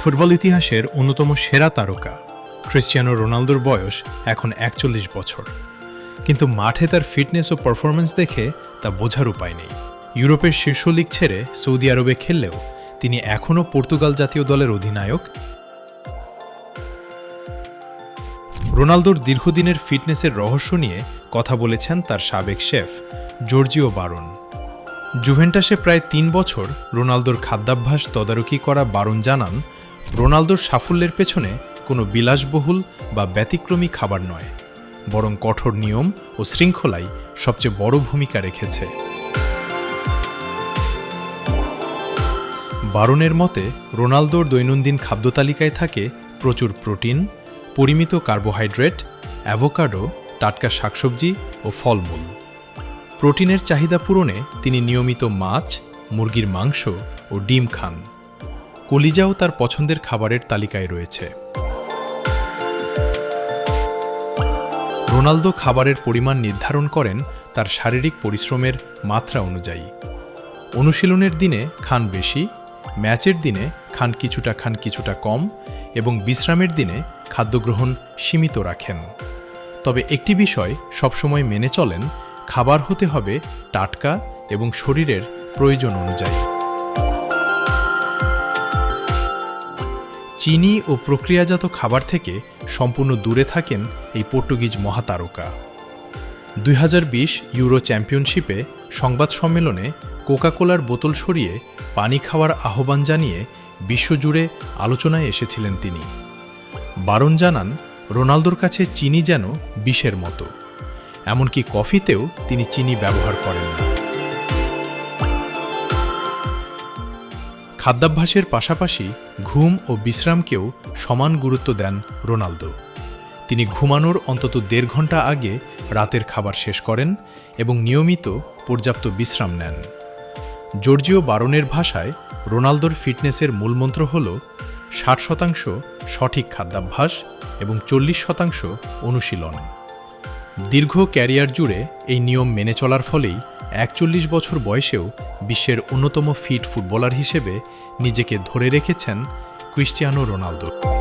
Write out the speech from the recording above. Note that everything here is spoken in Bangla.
ফুটবল ইতিহাসের অন্যতম সেরা তারকা ক্রিস্টিয়ানো রোনালদোর বয়স এখন ৪১ বছর, কিন্তু মাঠে তার ফিটনেস ও পারফরম্যান্স দেখে তা বোঝার উপায় নেই। ইউরোপের শীর্ষ লিগ ছেড়ে সৌদি আরবে খেললেও তিনি এখনও পর্তুগাল জাতীয় দলের অধিনায়ক। রোনালদোর দীর্ঘদিনের ফিটনেসের রহস্য নিয়ে কথা বলেছেন তার সাবেক শেফ জর্জিও বারন। জুভেন্টাসে প্রায় ৩ বছর রোনালদোর খাদ্যাভ্যাস তদারকি করা বারন জানান, রোনালদোর সাফল্যের পেছনে কোনো বিলাসবহুল বা ব্যতিক্রমী খাবার নয়, বরং কঠোর নিয়ম ও শৃঙ্খলাই সবচেয়ে বড় ভূমিকা রেখেছে। বারনের মতে রোনালদোর দৈনন্দিন খাদ্য তালিকায় থাকে প্রচুর প্রোটিন, পরিমিত কার্বোহাইড্রেট, অ্যাভোকাডো, টাটকা শাকসবজি ও ফলমূল। প্রোটিনের চাহিদা পূরণে তিনি নিয়মিত মাছ, মুরগির মাংস ও ডিম খান। কলিজাও তার পছন্দের খাবারের তালিকায় রয়েছে। রোনালদো খাবারের পরিমাণ নির্ধারণ করেন তার শারীরিক পরিশ্রমের মাত্রা অনুযায়ী। অনুশীলনের দিনে খান বেশি, ম্যাচের দিনে খান কিছুটা কম এবং বিশ্রামের দিনে খাদ্যগ্রহণ সীমিত রাখেন। তবে একটি বিষয় সবসময় মেনে চলেন, খাবার হতে হবে টাটকা এবং শরীরের প্রয়োজন অনুযায়ী। চিনি ও প্রক্রিয়াজাত খাবার থেকে সম্পূর্ণ দূরে থাকেন এই পর্তুগিজ মহাতারকা। ২০২০ ইউরো চ্যাম্পিয়নশিপে সংবাদ সম্মেলনে কোকা-কোলার বোতল সরিয়ে পানি খাওয়ার আহ্বান জানিয়ে বিশ্বজুড়ে আলোচনায় এসেছিলেন তিনি। বারন জানান, রোনালদোর কাছে চিনি যেন বিষের মতো, এমনকি কফিতেও তিনি চিনি ব্যবহার করেন না। খাদ্যাভ্যাসের পাশাপাশি ঘুম ও বিশ্রামকেও সমান গুরুত্ব দেন রোনালদো। তিনি ঘুমানোর অন্তত ১.৫ ঘন্টা আগে রাতের খাবার শেষ করেন এবং নিয়মিত পর্যাপ্ত বিশ্রাম নেন। জর্জিও বারনের ভাষায় রোনালদোর ফিটনেসের মূলমন্ত্র হল ৬০% সঠিক খাদ্যাভ্যাস এবং ৪০% অনুশীলন। দীর্ঘ ক্যারিয়ার জুড়ে এই নিয়ম মেনে চলার ফলেই ৪১ বছর বয়সেও বিশ্বের অন্যতম ফিট ফুটবলার হিসেবে নিজেকে ধরে রেখেছেন ক্রিস্টিয়ানো রোনালদো।